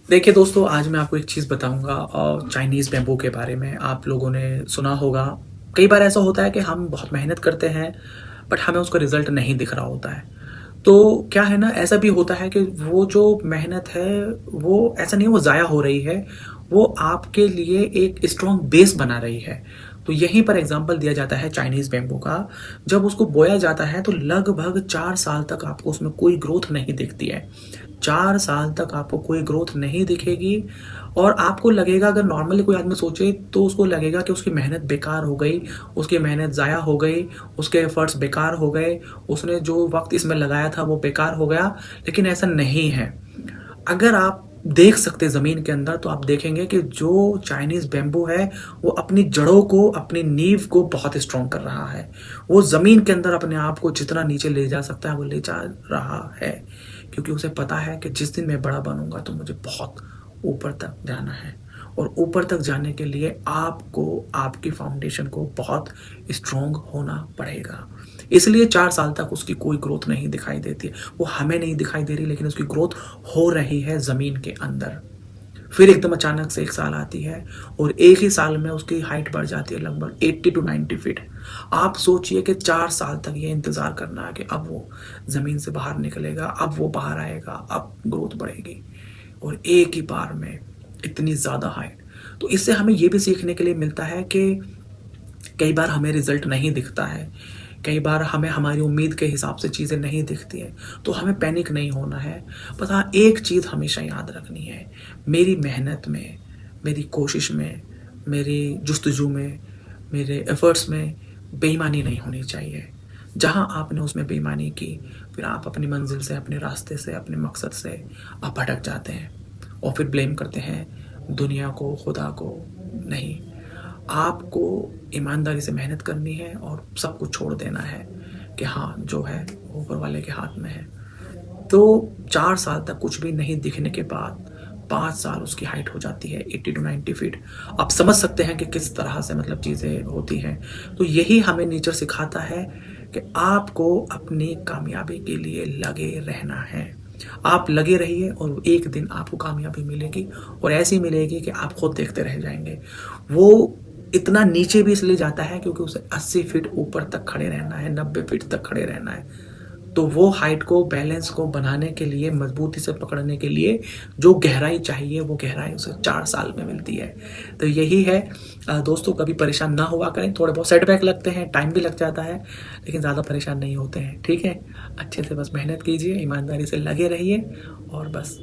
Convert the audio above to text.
देखिए दोस्तों, आज मैं आपको एक चीज़ बताऊँगा चाइनीज़ बैम्बू के बारे में। आप लोगों ने सुना होगा, कई बार ऐसा होता है कि हम बहुत मेहनत करते हैं, बट हमें उसका रिज़ल्ट नहीं दिख रहा होता है। तो क्या है ना, ऐसा भी होता है कि वो जो मेहनत है, वो ऐसा नहीं है वो ज़ाया हो रही है, वो आपके लिए एक स्ट्रॉन्ग बेस बना रही है। तो यहीं पर एग्ज़ाम्पल दिया जाता है चाइनीज़ बैम्बू का। जब उसको बोया जाता है, तो लगभग 4 साल तक आपको उसमें कोई ग्रोथ नहीं दिखती है। 4 साल तक आपको कोई ग्रोथ नहीं दिखेगी और आपको लगेगा, अगर नॉर्मली कोई आदमी सोचे तो उसको लगेगा कि उसकी मेहनत बेकार हो गई, उसकी मेहनत ज़ाया हो गई, उसके एफ़र्ट्स बेकार हो गए, उसने जो वक़्त इसमें लगाया था वो बेकार हो गया, लेकिन ऐसा नहीं है। अगर आप देख सकते ज़मीन के अंदर, तो आप देखेंगे कि जो चाइनीज़ बैम्बू है, वो अपनी जड़ों को, अपनी नींव को बहुत स्ट्रॉन्ग कर रहा है। वो ज़मीन के अंदर अपने आप को जितना नीचे ले जा सकता है, वो ले जा रहा है। क्योंकि उसे पता है कि जिस दिन मैं बड़ा बनूँगा, तो मुझे बहुत ऊपर तक जाना है और ऊपर तक जाने के लिए आपको, आपकी फाउंडेशन को बहुत स्ट्रॉन्ग होना पड़ेगा। इसलिए 4 साल तक उसकी कोई ग्रोथ नहीं दिखाई देती है। वो हमें नहीं दिखाई दे रही, लेकिन उसकी ग्रोथ हो रही है ज़मीन के अंदर। फिर एकदम अचानक से 1 साल आती है और एक ही साल में उसकी हाइट बढ़ जाती है लगभग 80 टू 90 फीट। आप सोचिए कि 4 साल तक ये इंतज़ार करना है कि अब वो ज़मीन से बाहर निकलेगा, अब वो बाहर आएगा, अब ग्रोथ बढ़ेगी और एक ही बार में इतनी ज़्यादा हाइट। तो इससे हमें ये भी सीखने के लिए मिलता है कि कई बार हमें रिज़ल्ट नहीं दिखता है, कई बार हमें हमारी उम्मीद के हिसाब से चीज़ें नहीं दिखती हैं, तो हमें पैनिक नहीं होना है। बस हाँ, एक चीज़ हमेशा याद रखनी है, मेरी मेहनत में, मेरी कोशिश में, मेरी जुस्तजू में, मेरे एफ़र्ट्स में बेईमानी नहीं होनी चाहिए। जहाँ आपने उसमें बेईमानी की, फिर आप अपनी मंज़िल से, अपने रास्ते से, अपने मकसद से आप भटक जाते हैं और फिर ब्लेम करते हैं दुनिया को, खुदा को। नहीं, आपको ईमानदारी से मेहनत करनी है और सब कुछ छोड़ देना है कि हाँ, जो है ऊपर वाले के हाथ में है। तो 4 साल तक कुछ भी नहीं दिखने के बाद 5 साल उसकी हाइट हो जाती है 80 टू 90 फीट। आप समझ सकते हैं कि किस तरह से मतलब चीज़ें होती हैं। तो यही हमें नेचर सिखाता है कि आपको अपनी कामयाबी के लिए लगे रहना है। आप लगे रहिए और एक दिन आपको कामयाबी मिलेगी और ऐसी मिलेगी कि आप खुद देखते रह जाएँगे। वो इतना नीचे भी इसलिए जाता है क्योंकि उसे 80 फीट ऊपर तक खड़े रहना है, 90 फीट तक खड़े रहना है। तो वो हाइट को, बैलेंस को बनाने के लिए, मजबूती से पकड़ने के लिए जो गहराई चाहिए, वो गहराई उसे 4 साल में मिलती है। तो यही है दोस्तों, कभी परेशान ना हुआ करें। थोड़े बहुत सेटबैक लगते हैं, टाइम भी लग जाता है, लेकिन ज़्यादा परेशान नहीं होते हैं, ठीक है? अच्छे से बस मेहनत कीजिए, ईमानदारी से लगे रहिए और बस